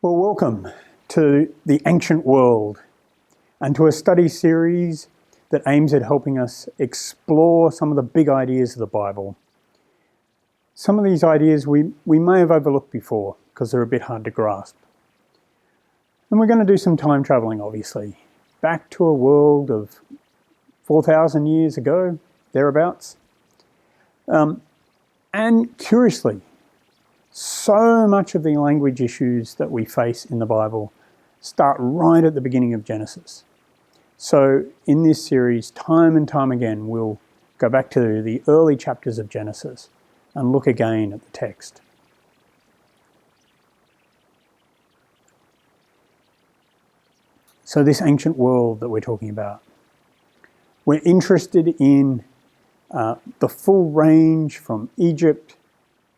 Well, welcome to the ancient world and to a study series that aims at helping us explore some of the big ideas of the Bible. Some of these ideas we may have overlooked before because they're a bit hard to grasp. And we're going to do some time traveling, obviously, back to a world of 4,000 years ago, thereabouts. And curiously, so much of the language issues that we face in the Bible start right at the beginning of Genesis. So in this series, time and time again, we'll go back to the early chapters of Genesis and look again at the text. So this ancient world that we're talking about, we're interested in the full range from Egypt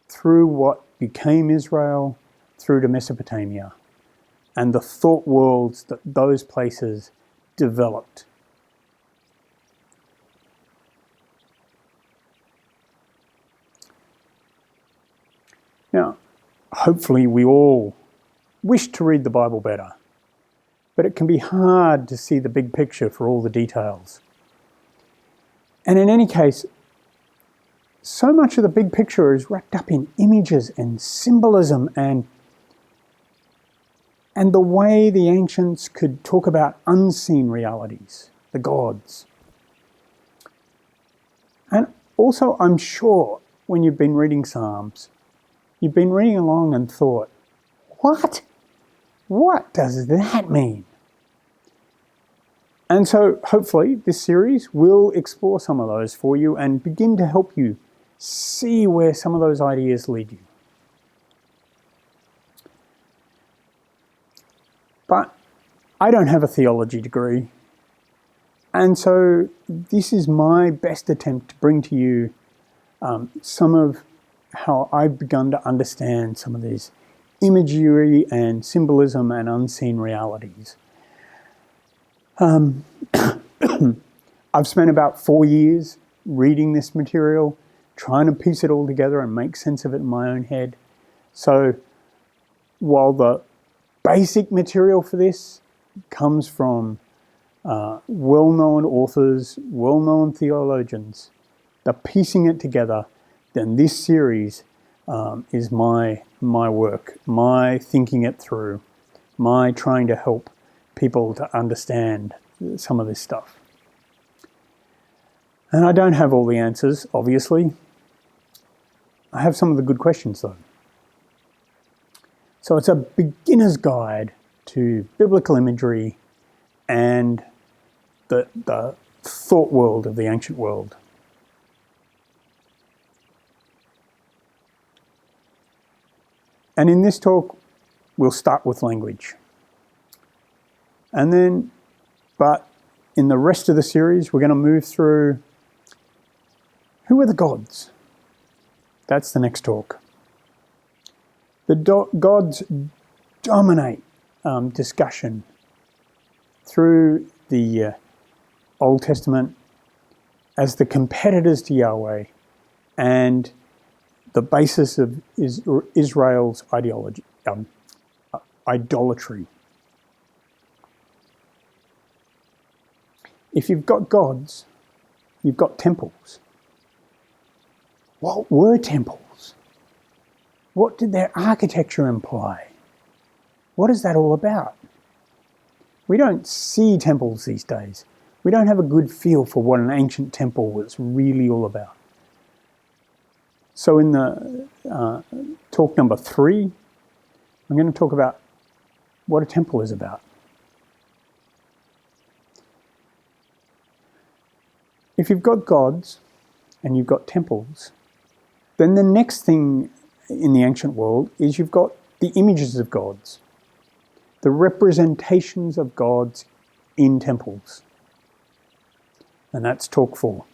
through what became Israel, through to Mesopotamia, and the thought worlds that those places developed. Now, hopefully we all wish to read the Bible better, but it can be hard to see the big picture for all the details. And in any case, so much of the big picture is wrapped up in images and symbolism and the way the ancients could talk about unseen realities, the gods. And also, I'm sure when you've been reading Psalms, you've been reading along and thought, what? What does that mean? And so hopefully this series will explore some of those for you and begin to help you see where some of those ideas lead you. But I don't have a theology degree, and so this is my best attempt to bring to you some of how I've begun to understand some of these imagery and symbolism and unseen realities. I've spent about 4 years reading this material, trying to piece it all together and make sense of it in my own head. So while the basic material for this comes from well-known authors, well-known theologians, the piecing it together, then this series is my work, my thinking it through, my trying to help people to understand some of this stuff. And I don't have all the answers, obviously. I have some of the good questions, though. So it's a beginner's guide to biblical imagery and the thought world of the ancient world. And in this talk, we'll start with language. And then, but in the rest of the series, we're going to move through who are the gods? That's the next talk. The gods dominate discussion through the Old Testament as the competitors to Yahweh and the basis of Israel's idolatry. If you've got gods, you've got temples. What were temples? What did their architecture imply? What is that all about? We don't see temples these days. We don't have a good feel for what an ancient temple was really all about. So in the talk number 3, I'm going to talk about what a temple is about. If you've got gods and you've got temples, then the next thing in the ancient world is you've got the images of gods, the representations of gods in temples. And that's talk 4.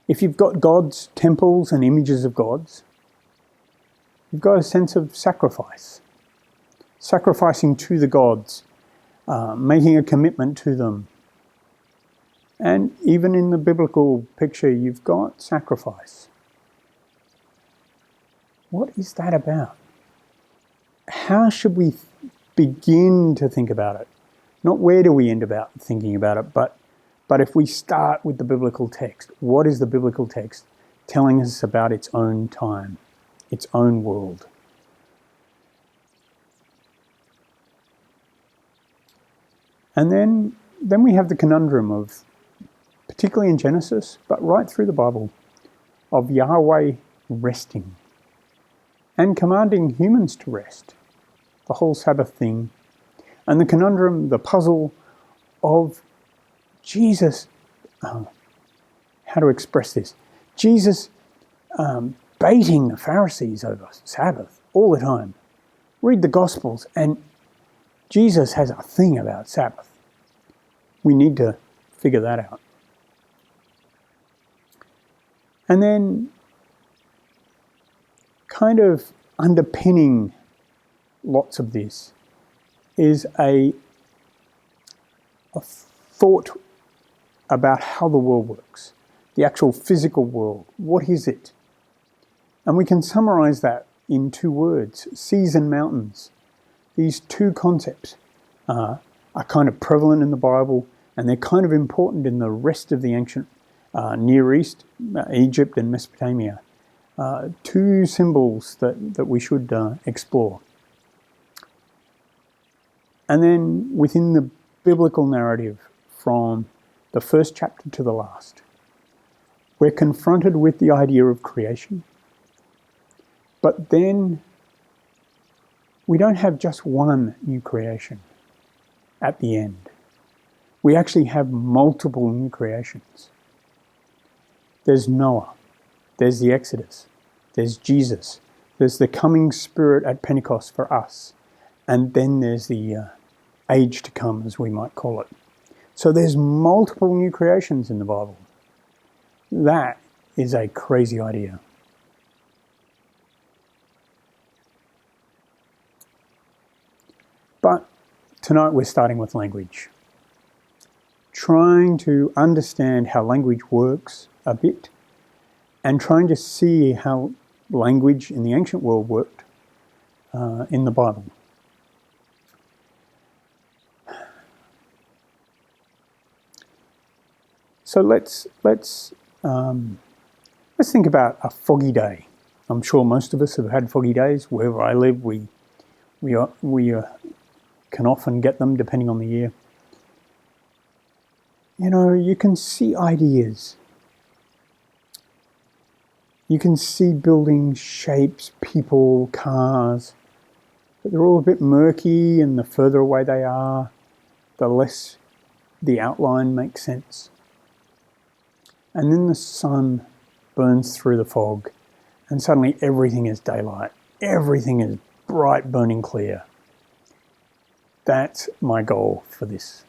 If you've got gods, temples, and images of gods, you've got a sense of sacrifice. Sacrificing to the gods, making a commitment to them. And even in the biblical picture, you've got sacrifice. What is that about? How should we begin to think about it? Not where do we end up thinking about it, but if we start with the biblical text, what is the biblical text telling us about its own time, its own world? And then we have the conundrum of, particularly in Genesis, but right through the Bible, of Yahweh resting and commanding humans to rest, the whole Sabbath thing, and the conundrum, the puzzle of Jesus, how to express this, Jesus baiting the Pharisees over Sabbath all the time. Read the Gospels and Jesus has a thing about Sabbath. We need to figure that out. And then kind of underpinning lots of this is a thought about how the world works, the actual physical world. What is it? And we can summarize that in two words, seas and mountains. These two concepts are kind of prevalent in the Bible, and they're kind of important in the rest of the ancient Near East, Egypt and Mesopotamia. Two symbols that we should explore. And then within the biblical narrative, from the first chapter to the last, we're confronted with the idea of creation. But then we don't have just one new creation at the end. We actually have multiple new creations. There's Noah, there's the Exodus, there's Jesus, there's the coming Spirit at Pentecost for us, and then there's the age to come, as we might call it. So there's multiple new creations in the Bible. That is a crazy idea. But tonight we're starting with language. Trying to understand how language works a bit, and trying to see how language in the ancient world worked in the Bible. So let's think about a foggy day. I'm sure most of us have had foggy days. Wherever I live, we can often get them depending on the year. You know, you can see ideas. You can see buildings, shapes, people, cars, but they're all a bit murky, and the further away they are, the less the outline makes sense. And then the sun burns through the fog, and suddenly everything is daylight. Everything is bright, burning clear. That's my goal for this.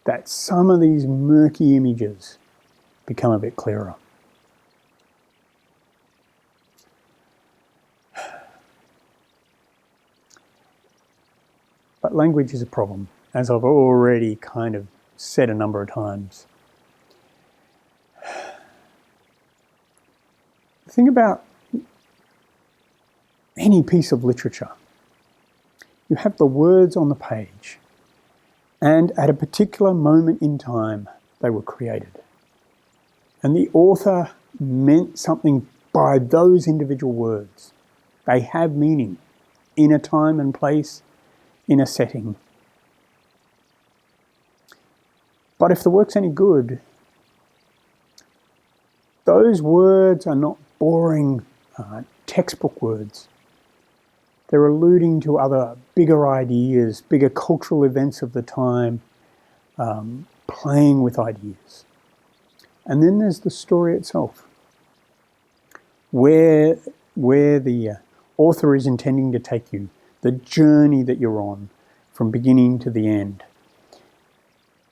That some of these murky images become a bit clearer. But language is a problem, as I've already kind of said a number of times. Think about any piece of literature. You have the words on the page, and at a particular moment in time, they were created. And the author meant something by those individual words. They have meaning in a time and place, in a setting. But if the work's any good, those words are not boring textbook words. They're alluding to other bigger ideas, bigger cultural events of the time, playing with ideas. And then there's the story itself, where the author is intending to take you, the journey that you're on from beginning to the end.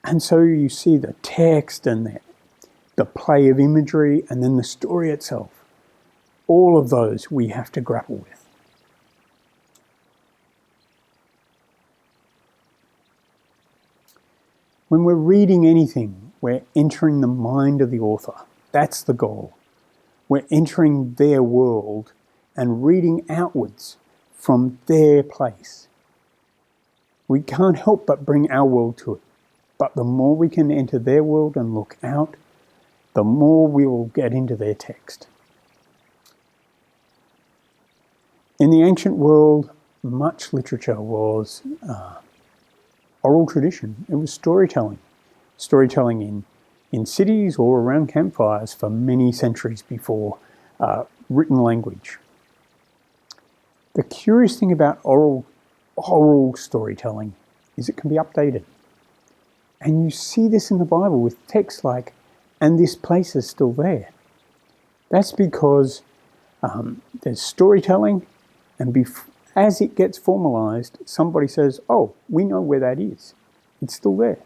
And so you see the text and the play of imagery, and then the story itself. All of those we have to grapple with. When we're reading anything, we're entering the mind of the author. That's the goal. We're entering their world and reading outwards from their place. We can't help but bring our world to it. But the more we can enter their world and look out, the more we will get into their text. In the ancient world, much literature was oral tradition. It was storytelling. Storytelling in cities or around campfires for many centuries before written language. The curious thing about oral storytelling is it can be updated. And you see this in the Bible with texts like, "And this place is still there." That's because there's storytelling, and as it gets formalized, somebody says, "Oh, we know where that is. It's still there."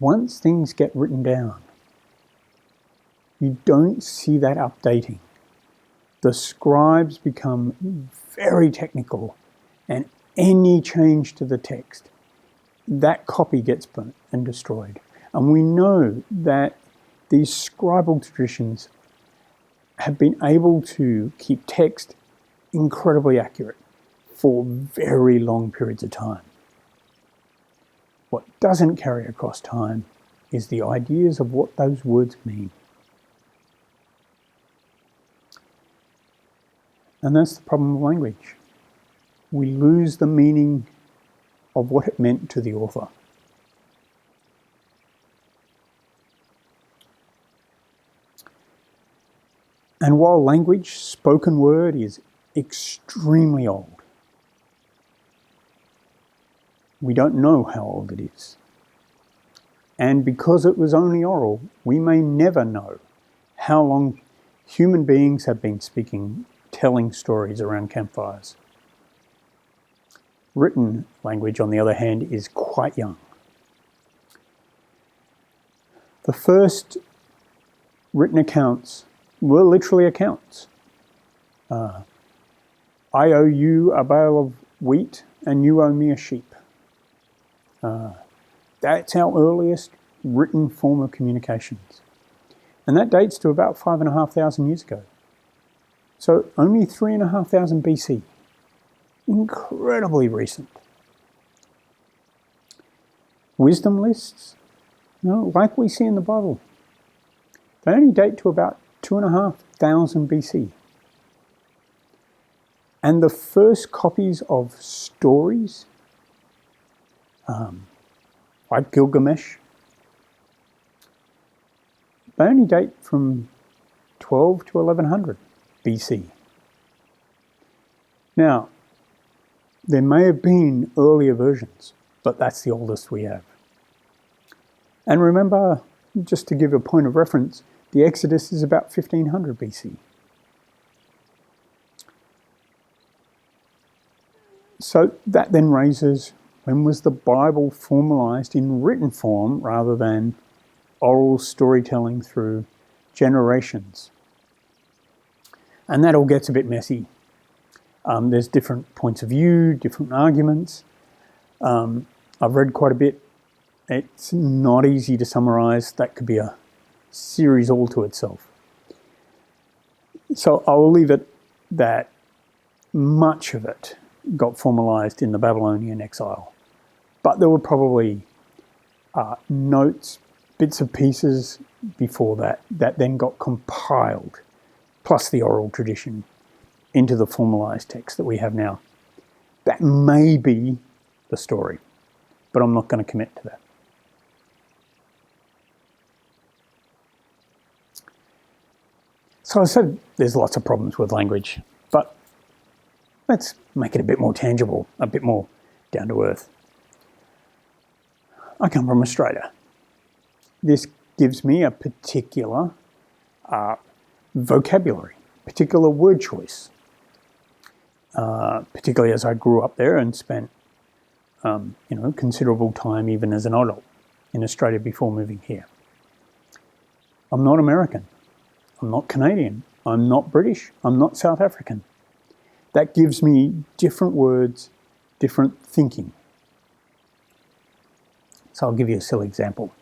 Once things get written down, you don't see that updating. The scribes become very technical, and any change to the text, that copy gets burnt and destroyed. And we know that these scribal traditions have been able to keep text incredibly accurate for very long periods of time. What doesn't carry across time is the ideas of what those words mean. And that's the problem with language. We lose the meaning of what it meant to the author. And while language, spoken word, is extremely old, we don't know how old it is. And because it was only oral, we may never know how long human beings have been speaking, telling stories around campfires. Written language, on the other hand, is quite young. The first written accounts were literally accounts. I owe you a bale of wheat and you owe me a sheep. That's our earliest written form of communications. And that dates to about 5,500 years ago. So only 3,500 BC. Incredibly recent. Wisdom lists, like we see in the Bible, they only date to about 2,500 BC. And the first copies of stories, like Gilgamesh, they only date from 12 to 1100 BC. Now, there may have been earlier versions, but that's the oldest we have. And remember, just to give a point of reference, the Exodus is about 1500 BC. So that then raises, when was the Bible formalized in written form rather than oral storytelling through generations? And that all gets a bit messy. There's different points of view, different arguments. I've read quite a bit. It's not easy to summarize. That could be a series all to itself. So I'll leave it that much of it got formalized in the Babylonian exile. But there were probably notes, bits and pieces before that then got compiled, plus the oral tradition, into the formalized text that we have now. That may be the story, but I'm not going to commit to that. So I said there's lots of problems with language, but let's make it a bit more tangible, a bit more down to earth. I come from Australia. This gives me a particular vocabulary, particular word choice. Particularly as I grew up there and spent, considerable time even as an adult in Australia before moving here. I'm not American. I'm not Canadian. I'm not British. I'm not South African. That gives me different words, different thinking. So I'll give you a silly example.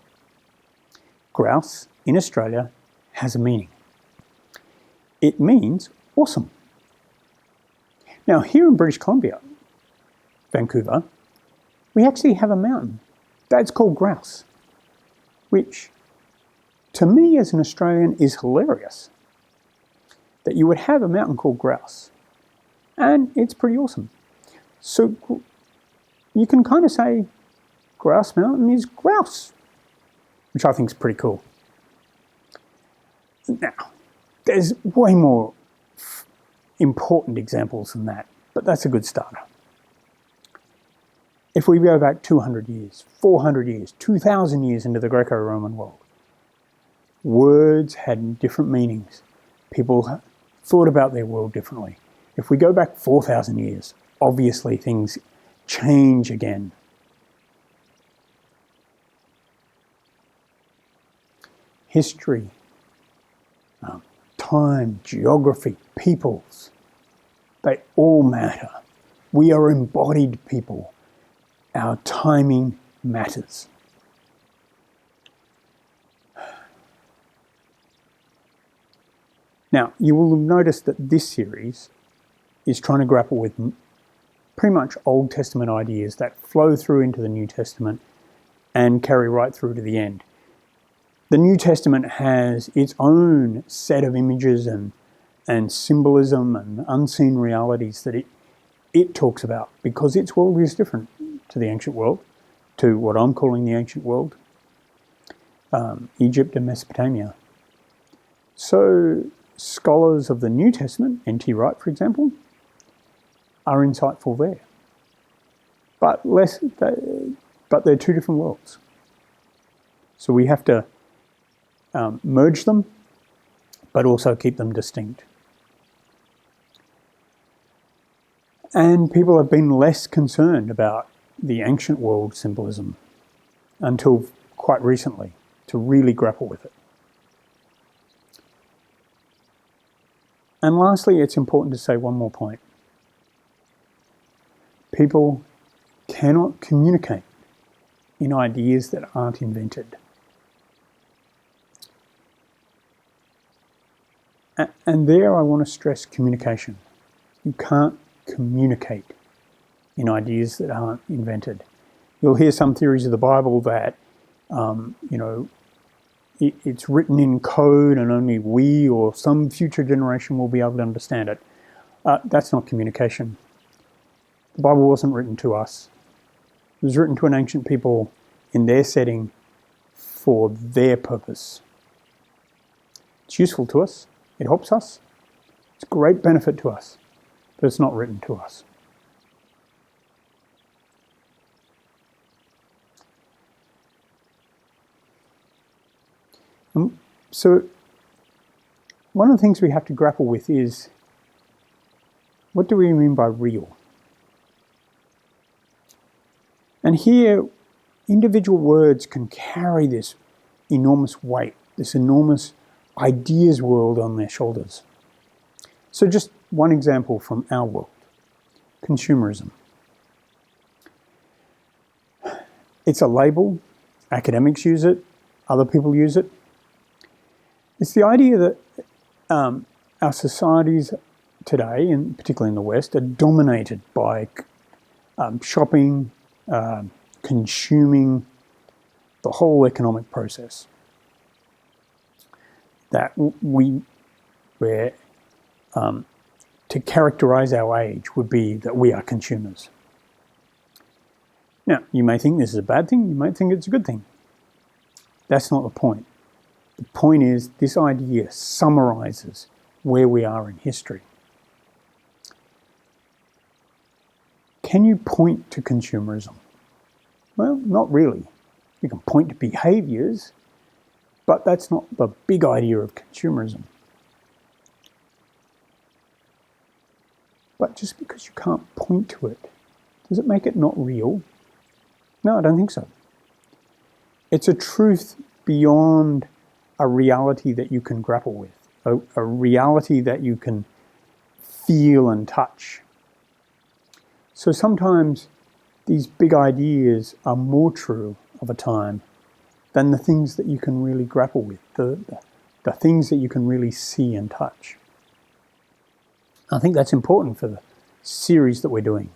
Grouse in Australia has a meaning. It means awesome. Now, here in British Columbia, Vancouver, we actually have a mountain that's called Grouse, which to me as an Australian is hilarious, that you would have a mountain called Grouse, and it's pretty awesome. So you can kind of say Grouse Mountain is grouse, which I think is pretty cool. Now, there's way more important examples than that, but that's a good starter. If we go back 200 years, 400 years, 2,000 years into the Greco-Roman world, words had different meanings. People thought about their world differently. If we go back 4,000 years, obviously things change again. History, time, geography, peoples, they all matter. We are embodied people. Our timing matters. Now, you will have noticed that this series is trying to grapple with pretty much Old Testament ideas that flow through into the New Testament and carry right through to the end. The New Testament has its own set of images and symbolism and unseen realities that it talks about, because its world is different to the ancient world, to what I'm calling the ancient world, Egypt and Mesopotamia. So scholars of the New Testament, N.T. Wright, for example, are insightful there. But they're two different worlds. So we have to merge them, but also keep them distinct. And people have been less concerned about the ancient world symbolism until quite recently, to really grapple with it. And lastly, it's important to say one more point. People cannot communicate in ideas that aren't invented. And there I want to stress communication. You can't communicate in ideas that aren't invented. You'll hear some theories of the Bible that, it's written in code and only we or some future generation will be able to understand it. That's not communication. The Bible wasn't written to us. It was written to an ancient people in their setting for their purpose. It's useful to us. It helps us. It's a great benefit to us, but it's not written to us. So one of the things we have to grapple with is, what do we mean by real? And here, individual words can carry this enormous weight, this enormous ideas world on their shoulders. So just one example from our world, consumerism. It's a label, academics use it, other people use it. It's the idea that our societies today, and particularly in the West, are dominated by shopping, consuming, the whole economic process. That to characterize our age would be that we are consumers. Now, you may think this is a bad thing, you might think it's a good thing. That's not the point. The point is, this idea summarizes where we are in history. Can you point to consumerism? Well, not really. You can point to behaviors, but that's not the big idea of consumerism. But just because you can't point to it, does it make it not real? No, I don't think so. It's a truth beyond a reality that you can grapple with, a reality that you can feel and touch. So sometimes these big ideas are more true of a time than the things that you can really grapple with, the things that you can really see and touch. I think that's important for the series that we're doing.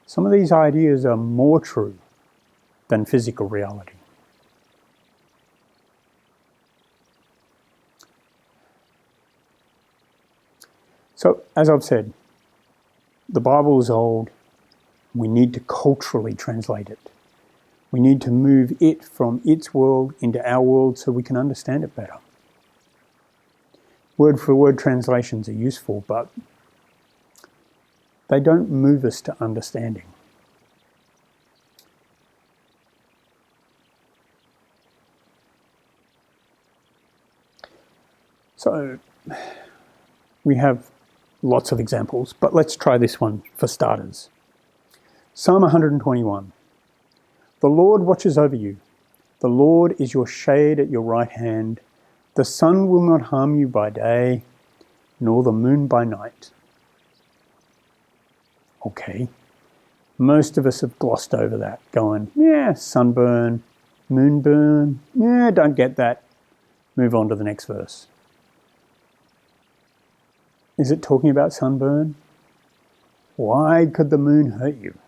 Some of these ideas are more true than physical reality. So, as I've said, the Bible is old. We need to culturally translate it. We need to move it from its world into our world so we can understand it better. Word-for-word translations are useful, but they don't move us to understanding. So, we have lots of examples, but let's try this one for starters. Psalm 121. The Lord watches over you. The Lord is your shade at your right hand. The sun will not harm you by day, nor the moon by night. Okay. Most of us have glossed over that, going, yeah, sunburn, moonburn, yeah, don't get that. Move on to the next verse. Is it talking about sunburn? Why could the moon hurt you?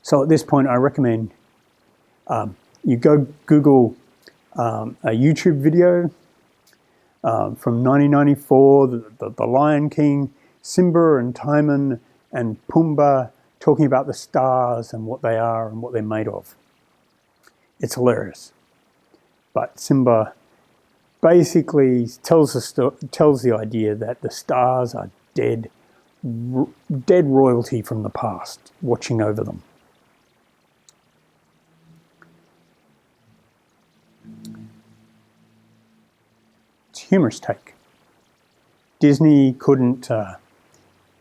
So at this point, I recommend you go Google a YouTube video from 1994, the Lion King, Simba and Timon and Pumbaa talking about the stars and what they are and what they're made of. It's hilarious. But Simba basically tells the idea that the stars are dead royalty from the past, watching over them. It's a humorous take. Disney couldn't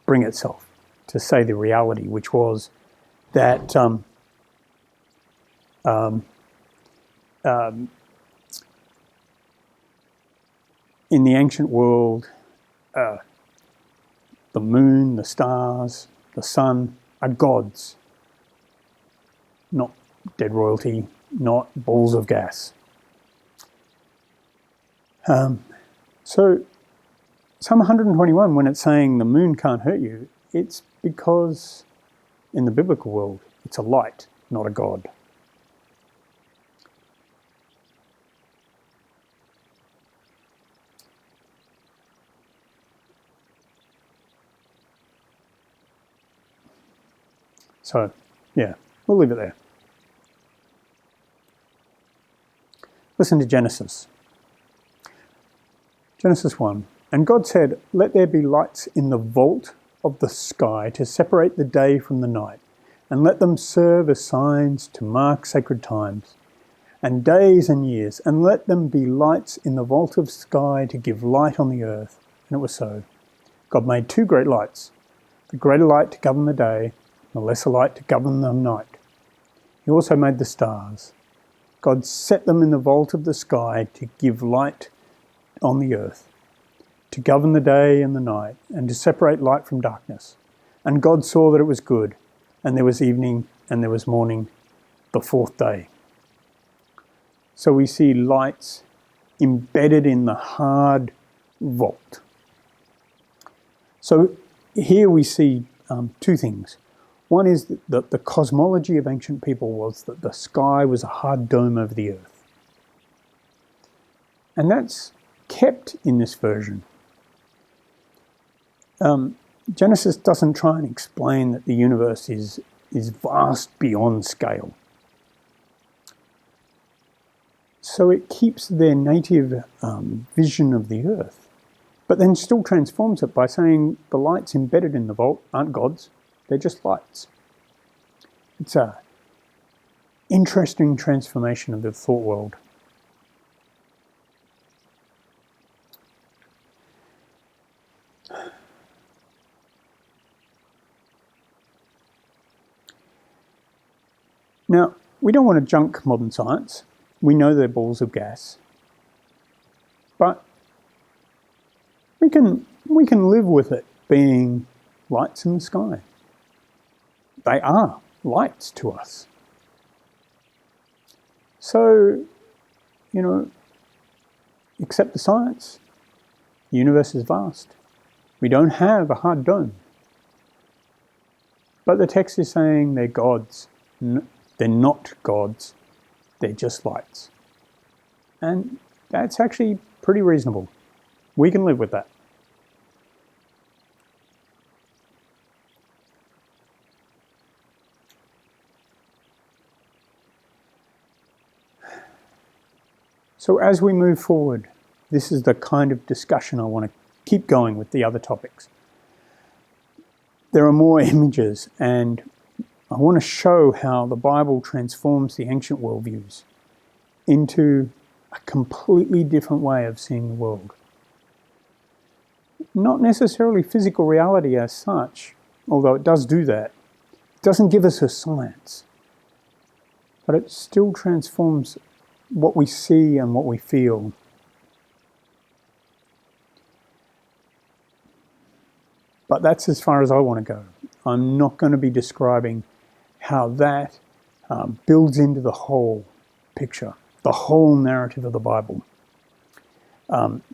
bring itself to say the reality, which was that in the ancient world, the moon, the stars, the sun are gods, not dead royalty, not balls of gas. So Psalm 121, when it's saying the moon can't hurt you, it's because in the biblical world, it's a light, not a god. So, yeah, we'll leave it there. Listen to Genesis. Genesis 1. And God said, let there be lights in the vault of the sky to separate the day from the night, and let them serve as signs to mark sacred times, and days and years, and let them be lights in the vault of sky to give light on the earth. And it was so. God made two great lights, the greater light to govern the day, the lesser light to govern the night. He also made the stars. God set them in the vault of the sky to give light on the earth, to govern the day and the night, and to separate light from darkness. And God saw that it was good, and there was evening, and there was morning, the fourth day. So we see lights embedded in the hard vault. So here we see two things. One is that the cosmology of ancient people was that the sky was a hard dome over the earth. And that's kept in this version. Genesis doesn't try and explain that the universe is vast beyond scale. So it keeps their native vision of the earth, but then still transforms it by saying the lights embedded in the vault aren't gods, they're just lights. It's an interesting transformation of the thought world. Now, we don't want to junk modern science. We know they're balls of gas. But we can live with it being lights in the sky. They are lights to us. So, accept the science. The universe is vast. We don't have a hard dome. But the text is saying they're gods. They're not gods. They're just lights. And that's actually pretty reasonable. We can live with that. So as we move forward, this is the kind of discussion I want to keep going with the other topics. There are more images, and I want to show how the Bible transforms the ancient worldviews into a completely different way of seeing the world. Not necessarily physical reality as such, although it does do that. It doesn't give us a science, but it still transforms what we see and what we feel. But that's as far as I want to go. I'm not going to be describing how that builds into the whole picture, the whole narrative of the Bible.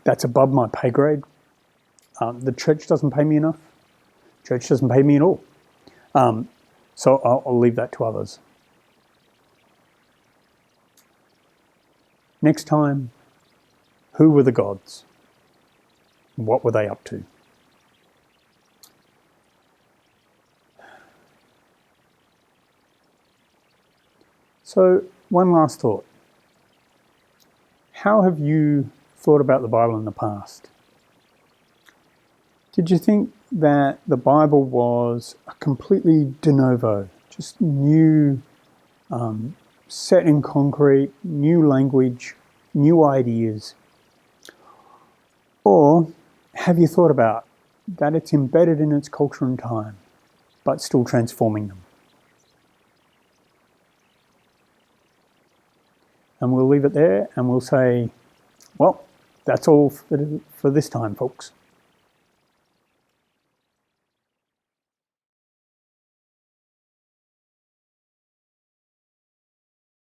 That's above my pay grade. The church doesn't pay me enough. Church doesn't pay me at all. So I'll leave that to others. Next time, who were the gods? What were they up to? So, one last thought. How have you thought about the Bible in the past? Did you think that the Bible was a completely de novo, just new, set in concrete, new language, new ideas? Or have you thought about that it's embedded in its culture and time, but still transforming them? And we'll leave it there and we'll say, well, that's all for this time, folks.